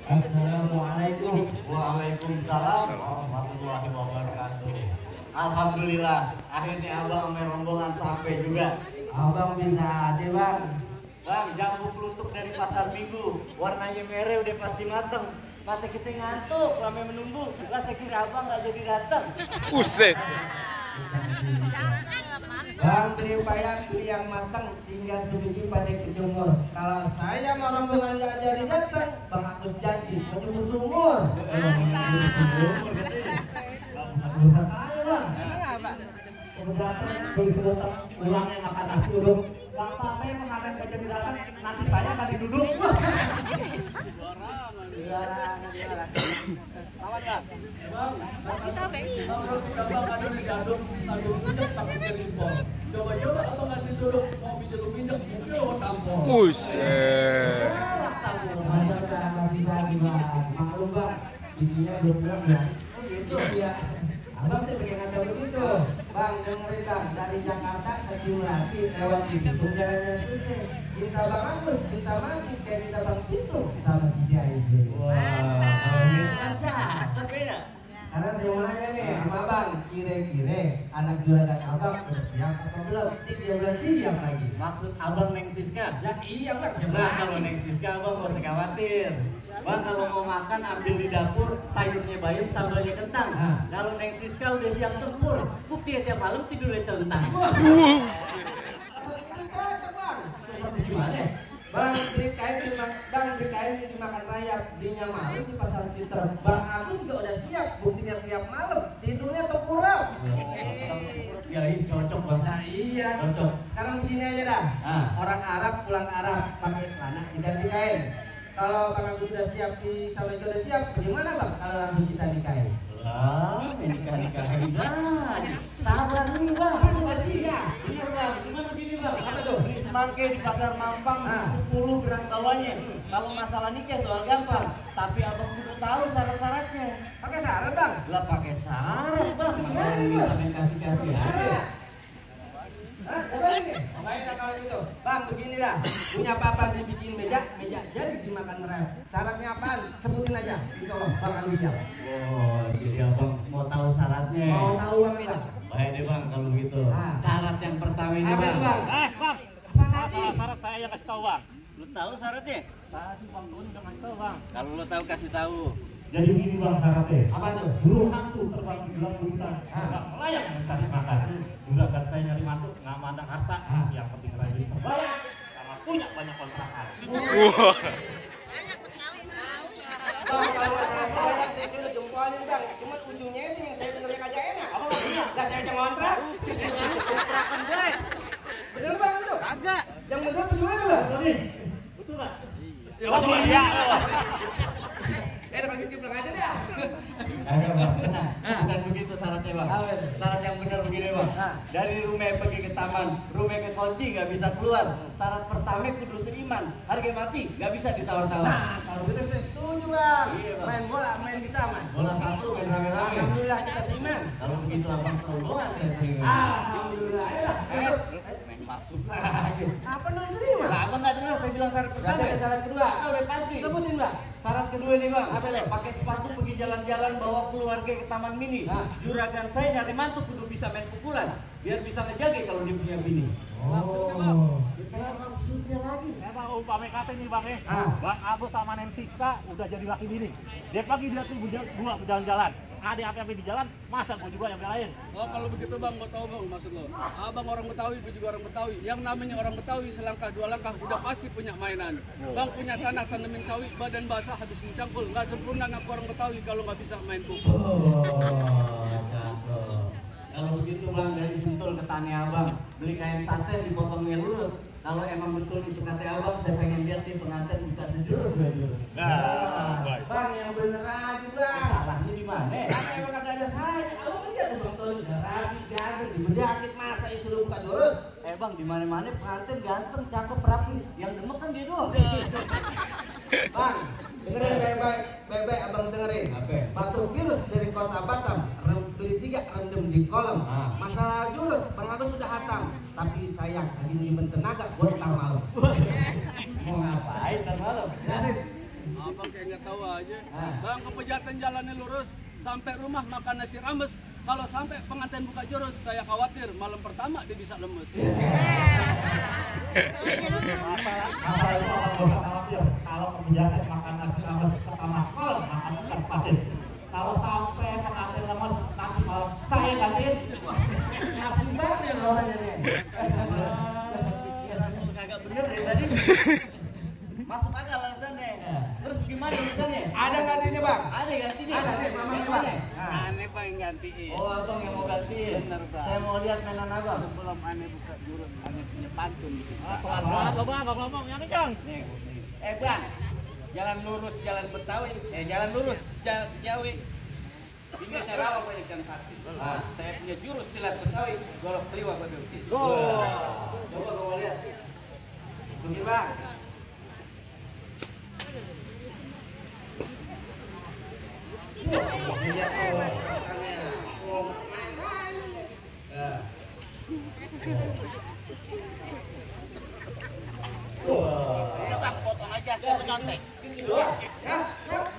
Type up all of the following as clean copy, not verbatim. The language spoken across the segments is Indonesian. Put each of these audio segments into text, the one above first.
Assalamualaikum. Waalaikumsalam warahmatullahi wabarakatuh. Alhamdulillah, akhirnya abang sama rombongan sampai juga. Abang bisa aja bang. Bang, jambu kelutuk dari pasar minggu, warnanya merah udah pasti mateng. Mata kita ngantuk, lama menunggu. Lah saya kira abang nggak jadi datang. Buset. Bang beli upaya beli yang matang, tinggal sebiji pada kejemur. Kalau saya mau rombongan nggak jadi datang, bang harus janji menjemur sumur. Urusan saya bang. Kemudian beli sedotan ulangnya makan nasi uduk. Bang apa yang mengamen gak jadi datang, nanti saya nggak diduduk. Lawan nggak? Coba-coba abang nanti duduk mau pinjak-pinjak mungkin tampol. Buset. Masih lagi bang, maklum bang, bikinnya belum pulang ya. Itu ya. Abang sih pengen ada begitu. Bang dengerin bang, dari Jakarta ke Ciulati lewat itu jalannya susah. Kita bang Agus, kita mati kayak kita bang Pitu sama si Jaisi. Wah, kalau gitu kan cakep ya. Sekarang saya mau nanya nih sama abang, kira-kira anak juragan abang udah siap atau belum? 13 siap lagi. Maksud abang Neng Siska? Ya iya bang, Nah, kalau Neng Siska abang gak usah khawatir. Bang kalau mau makan ambil di dapur, sayurnya bayam, sambalnya kentang. Kalau Neng Siska udah siap tempur, bukti tiap malam tidurnya celentang. Gimana? Bang beli kain dimakan rayap, belinya malam di pasar Citer. Bang Agus juga udah siap, buktinya tiap malam tidurnya terkurau. Ya ini cocok bang. Nah iya. Cocok. Sekarang begini aja dah. Orang Arab pulang Arab pakai celana diganti kain. Kalau Bang Agus udah siap di sama itu udah siap, bagaimana bang? Kalau langsung kita nikahin? Lah, nikah-nikahin lagi. Sabar nih bang. Sudah siap. Iya bang, cuma begini bang. Apa tuh? Beli semangke di pasar Mampang, 10 gram bawahnya. Kalau masalah nikah soal gampang, tapi abang kudu tahu syarat-syaratnya. Pakai syarat bang? Lah pakai syarat bang. Gimana nih, Bang? Main kasih-kasih aja. Hah? Coba lagi. Pokoknya kalau gitu. Bang begini dah. Punya papa dibikin meja jadi dimakan rel. Syaratnya apaan? Sebutin aja. Itu Bang Agus siap. Oh, jadi abang mau tahu syaratnya. Mau tahu bang nih bang? Baik deh bang kalau gitu. Syarat yang pertama ini Apa bang. itu, Bang? Bang, Apaan syarat saya yang kasih tahu bang. Lu tahu syaratnya? Tadi bang Doni udah kasih tahu bang. Kalau lu tahu kasih tahu. Jadi gini bang syaratnya. Apa tuh? Burung hantu terbang di gelap gulita, nggak melayang mencari makan. Juragan saya nyari mantu, nggak mandang harta, yang penting rajin terbayar, sama punya banyak kontrakan. Wah. Bang kalau masalah saya sudah jempolin bang. Cuman ujungnya ini yang saya dengarnya kagak enak. Apa maksudnya? Lah saya yang ngontrak. Kontrakan gue. Bener bang itu? Kagak. Yang bener bagaimana bang? Betul bang? Oh iya. Ada panggil di belakang aja deh. Ayo bang, tenang. Bukan begitu syaratnya bang. Syarat yang benar begini bang. Dari rumah pergi ke taman, rumah ke kunci nggak bisa keluar. Syarat pertama kudu seiman, harga mati nggak bisa ditawar-tawar. Nah kalau gitu saya setuju bang. Iya, Bang. Main bola, main di taman. Bola satu main rame-rame. Alhamdulillah kita seiman. Kalau begitu abang serombongan saya terima. Alhamdulillah ya. Main masuk. Apa nang terima? Nah, abang nggak dengar saya bilang syarat pertama. Berarti ada syarat kedua. Udah pasti. Sebutin bang. Syarat kedua nih bang, Apa tuh? pakai sepatu pergi jalan-jalan bawa keluarga ke taman mini. Juragan saya nyari mantu kudu bisa main pukulan, biar bisa ngejaga kalau dia punya bini. Oh. Maksudnya lagi. Emang umpamanya kata nih bang ya, Bang Agus sama Neng Siska udah jadi laki bini. Dia pagi dia tuh gua berjalan-jalan. Ada apa-apa di jalan, masa gua juga yang belain. Oh kalau begitu bang, gua tahu bang maksud lo. Abang orang Betawi, gua juga orang Betawi. Yang namanya orang Betawi selangkah dua langkah udah pasti punya mainan. Bang punya tanah tanemin sawi, badan basah habis mencangkul. Nggak sempurna ngaku orang Betawi kalau nggak bisa main pukul. Kalau begitu bang dari Sentul ke Tanah Abang beli kain sate dipotongnya lurus. Kalau emang betul itu kata abang, saya pengen lihat nih pengantin buka sejurus baju. Nah, Bang yang bener aja bang. Salahnya di mana? Emang kagak ada saya. Abang kan lihat bang Tony udah rapi, ganteng, dibedakit masa yang suruh buka jurus. Bang di mana-mana pengantin ganteng, cakep, rapi. Yang demek kan dia doang. Bang, dengerin baik-baik abang dengerin. Batu virus dari kota Batam, beli 3 rendem di kolom. Masalah jurus, Bang Agus sudah hatam. Tapi sayang, lagi nyimpen tenaga buat ntar malam. Mau ngapain ntar malam? Nasib. Abang kayak nggak tahu aja. Bang, ke Pejaten jalannya lurus, sampai rumah makan nasi rames. Kalau sampai pengantin buka jurus, saya khawatir malam pertama dia bisa lemes. Kalau ke Pejaten makan nasi rames pertama malam makan ikan patin. Kalau sampai pengantin lemes nanti malam saya gantiin. Nafsu banget ya orangnya nih. Kagak bener dari tadi. Masuk akal alasannya. Terus gimana alasannya? Ada gantinya bang? Ada gantinya. Ada nih, mamanya bang. Aneh bang yang gantiin. Oh, abang yang mau gantiin. Bener, Bang. Saya mau lihat mainan abang. Sebelum aneh buka jurus, aneh punya pantun gitu. Pelan banget lo bang, abang ngomong yang kencang. Nih, bang, jalan lurus, jalan Betawi, jalan lurus, jalan Jawi. Pinggirnya rawa banyak ikan sakti. Saya punya jurus silat Betawi, golok seliwa babi usin. Coba gua lihat. Tunggu bang. Lihat tuh makanya. Udah bang, potong aja, saya nyontek. Ya,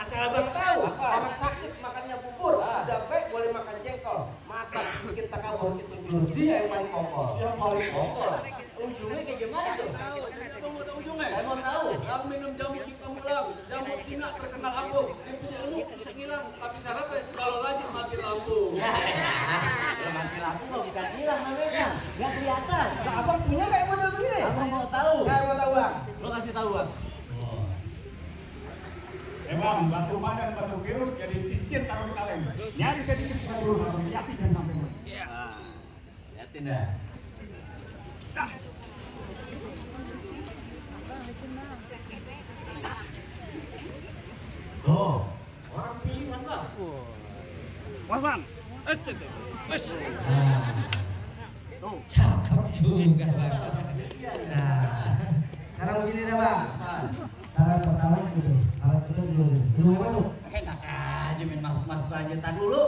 asal abang tahu, orang sakit makannya bubur, udah baik boleh makan jengkol, makan bikin takabur itu jurus dia yang paling pokok. Yang paling pokok. Ujungnya kayak gimana tuh? Tahu, jadi abang mau tahu ujungnya? Saya mau tahu. Yang minum jamu kita mulang, jamu Cina terkenal agung. Dia punya ilmu bisa ngilang, tapi syaratnya kalau lanjut mati lampu. Ya mati lampu kok kita hilang namanya. Nggak kelihatan. Nah, abang punya kayak model begini? Abang mau tahu. Saya mau tahu bang. Lo kasih tahu bang. Bang, batu badan batu virus jadi cincin taruh di kaleng. Nyari sedikit dulu, yakin jangan sampai. Iya. Lihatin dah. Oh, orang pilihan bang. Wah bang, Cakep juga bang. Nah, sekarang begini dah bang. Cara pertama itu, alat itu dulu masuk. Enak aja main masuk aja. Tadi dulu.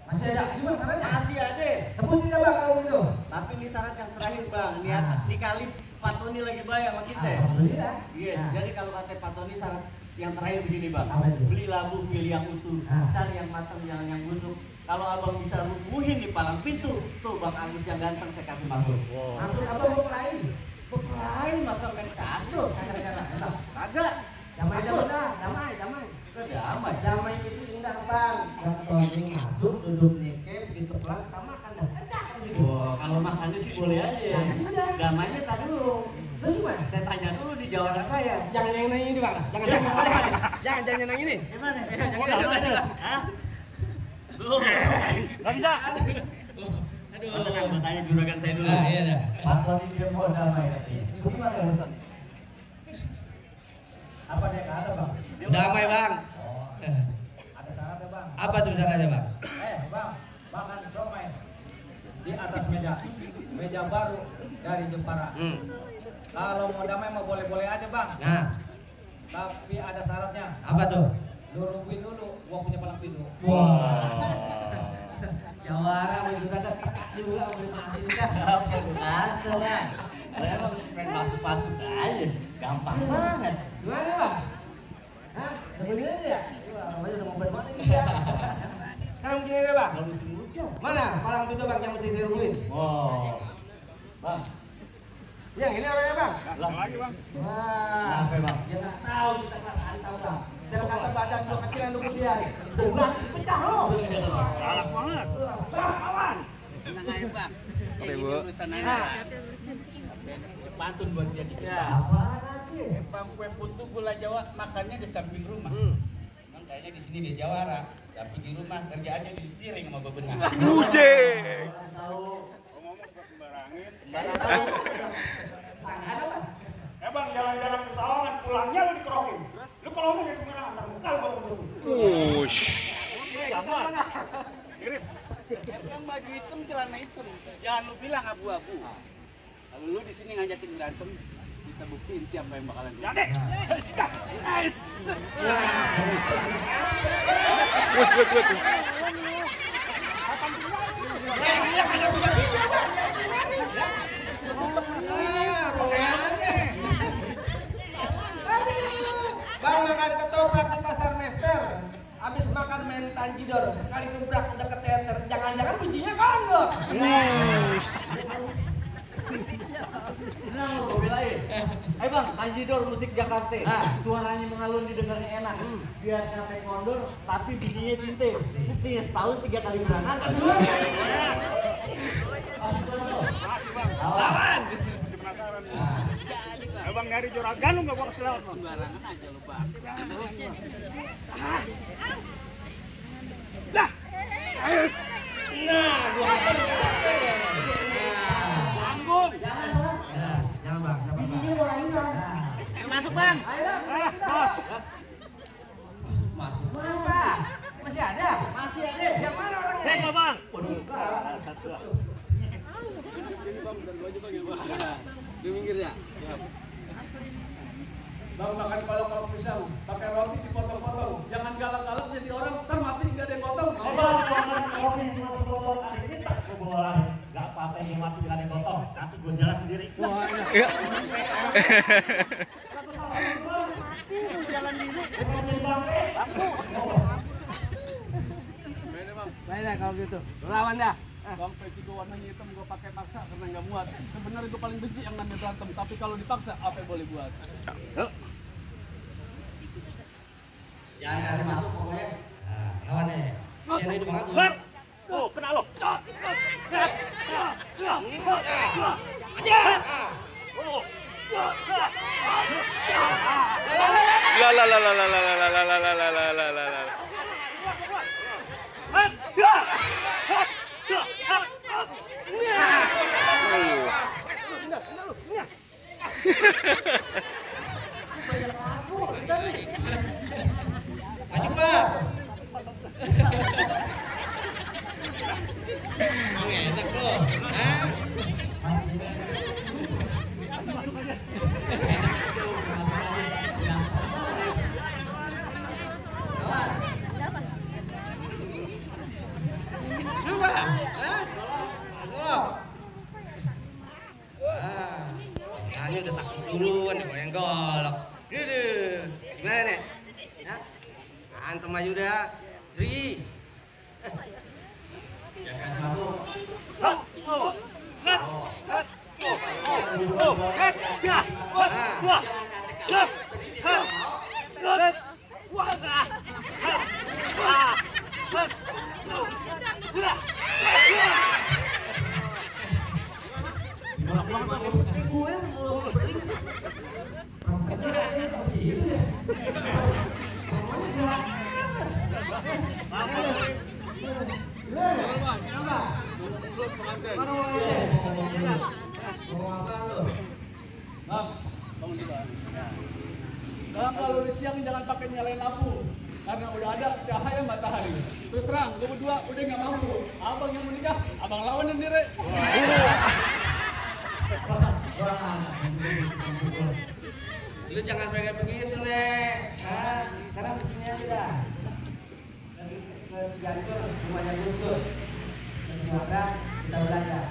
Masih ada, gimana caranya? Masih ada. Sebutin dah bang kalau gitu. Tapi ini syarat yang terakhir bang. Niat dikali Pak Tony lagi bayar sama kita. Alhamdulillah. Iya. Nah. Jadi kalau kata Pak Tony syarat yang terakhir begini bang. Apa itu? Beli labu, pilih yang utuh. Cari yang matang, jangan yang busuk. Kalau abang bisa rubuhin di palang pintu, tuh bang Agus yang ganteng saya kasih masuk. Masuk apa belum lain? Lain masa main catur. Kagak. Damai dah, damai. Udah damai. Damai itu indah bang. Contohnya masuk, duduk nike, begitu pelan, kita makan dah. Kencang gitu. Wah, kalau makannya sih boleh aja. Damainya tak dulu. Terus gimana? Saya tanya dulu di jawara saya. Jangan yang nanya ini bang. Jangan yang ini. Gimana? Jangan. Hah? Tuh. Gak bisa. Aduh. Tenang, mau tanya juragan saya dulu. Iya dah. Pak Tony dia mau damai katanya. Gimana Ustaz? Apa dia kata bang? Damai bang. Ada syaratnya bang. Apa tuh caranya bang? Bang, makan somai di atas meja baru dari Jepara. Kalau mau damai mau boleh-boleh aja bang, Nah, tapi ada syaratnya. apa tuh? Lurukin dulu, gua punya palang pintu. Jawara itu kata kakak juga udah masih dah. Apa kata bang? Saya emang main masuk-masuk aja. Gampang banget. Gimana bang? Hah? Sebenarnya aja ya? Wah, namanya udah mau berbuat ini ya. Sekarang begini deh bang. Kalau musim hujan. Mana palang pintu bang yang mesti dirubuhin? Oh. Bang. Yang ini orangnya bang. Lagi bang. Wah, Apa bang? dia nggak tahu kita kelas tahu bang. Dia kata badan lo kecilan lu dia. Bulan pecah lo. Galak banget. Bang, awan. tenang aja bang. Oke, Ini Bu. urusan aja. Pantun buat dia dikit. Apaan lagi? Bang kue putu gula Jawa makannya di samping rumah. Bang kayaknya di sini di Jawara, tapi di rumah kerjaannya di piring sama bebenah. Bujeng. Tahu. Ngomong suka sembarangin. Tahu. Bang, jalan-jalan ke Sawangan, pulangnya lu dikerokin. Lu kalau ngomong ya sembarangan, ntar muka lu bawa dulu. Wush. Gambar. Mirip. Yang baju hitam celana hitam. Jangan lu bilang abu-abu. Kalau lu di sini ngajakin berantem, kita buktiin siapa yang bakalan. Ya deh. Nice. Wait. Bang makan ketum ketoprak di pasar Mester, habis makan main tanjidor, sekali gebrak udah ke teater, jangan-jangan kuncinya kondor. Nah, gue belain. Bang, tanjidor musik Jakarta. Suaranya mengalun, didengarnya enak. Biar capek kondor, tapi bijinya cinta. Buktinya setahun 3 kali beranak. Lawan. Masih penasaran nih. Bang nyari juragan lu nggak bawa selawat. Sembarangan aja lu, Bang. Dah. Ayo. Nah, gua Tanggung. Jangan bang, Masuk, Bang. masuk. Mana? Masih ada? Masih ada. Yang mana orangnya? Tega, Bang. Waduh, salah satu. Ini Bang, dan gua juga ya, Bang. Di minggir ya. Bang makan kolok pisang, pakai roti dipotong-potong. Jangan galak-galak jadi orang, ntar mati nggak ada yang potong. Bang, kopi cuma sebotol ada kita sebolan. Enggak apa-apa yang mati dengan yang gotong. Nanti gua jalan sendiri. Wah, Ya. Beda, Bang. Baiklah kalau gitu. Lawan dah. Bang peci gua warnanya hitam, gua pakai paksa karena nggak muat. Sebenarnya gua paling benci yang namanya berantem, tapi kalau dipaksa apa yang boleh buat? Jangan kasih masuk pokoknya. Nah, lawannya. Yang itu banget. Hei! Oh, kena lo. La la la la la la la la la la la la la la la. Masuk bang. Enak loh. Ini udah takut duluan nih, yang golok. Gimana nih? Ya? Antem aja udah. Sri. Jangan masuk. Bang, kalau di siang jangan pakai nyalain lampu, karena udah ada cahaya matahari. Terus terang, gue berdua udah nggak mampu. Abang yang menikah, abang lawan sendiri. Lu jangan pengen begitu, Nek. Sekarang begini aja dah. Ke Cianjur, rumahnya Gus Dur. Ke Sumatera, kita belajar.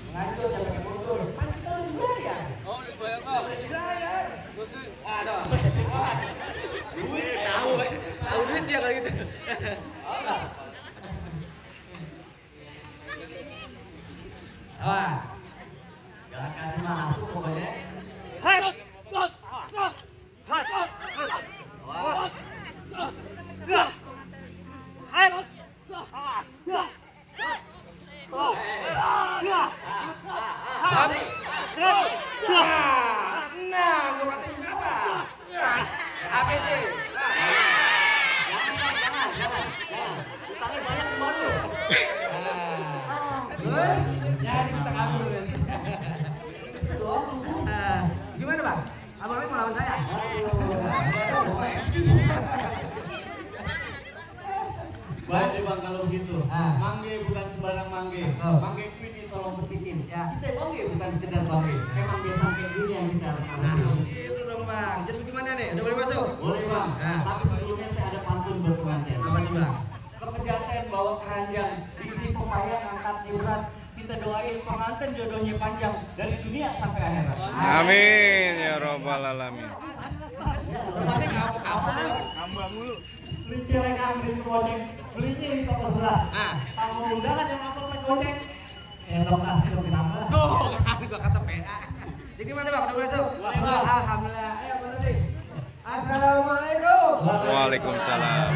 Mengancur sampai ke Bogor. Pasti tahu dibayar. Oh, dibayar kok? Dibayar. Terus nih, Aduh. Duit tahu duit dia kalau gitu. Wah. Jangan kasih masuk pokoknya. Nah, gua katain apa? Apa sih? Utangnya banyak baru. Terus jadi kita kabur, guys. Gimana, Bang? Abangnya mau lawan saya? Baik Bang kalau begitu. Mangge bukan sembarang mangge. Mangge ini tolong petikin. Kita mangge bukan sekedar mangge. Emang dia sampai dunia yang kita harus. Itu dong, Bang. Jadi gimana nih? Udah boleh masuk? Boleh Bang. Tapi sebelumnya saya ada pantun buat pengantin. Apa nih, Bang? Kepejaten bawa keranjang, diisi pepaya angkat iuran. Kita doain pengantin jodohnya panjang dari dunia sampai akhirat. Amin ya robbal alamin. Rumahnya ngapa nih? beli celengan, beli goceng, belinya di toko sebelah. Tamu undangan yang masuk naik goceng, dong kasih dong ditambah. Tuh kan gua kata PA. Jadi mana bang? Udah masuk? Alhamdulillah. Ayo mana sih? Assalamualaikum. Waalaikumsalam.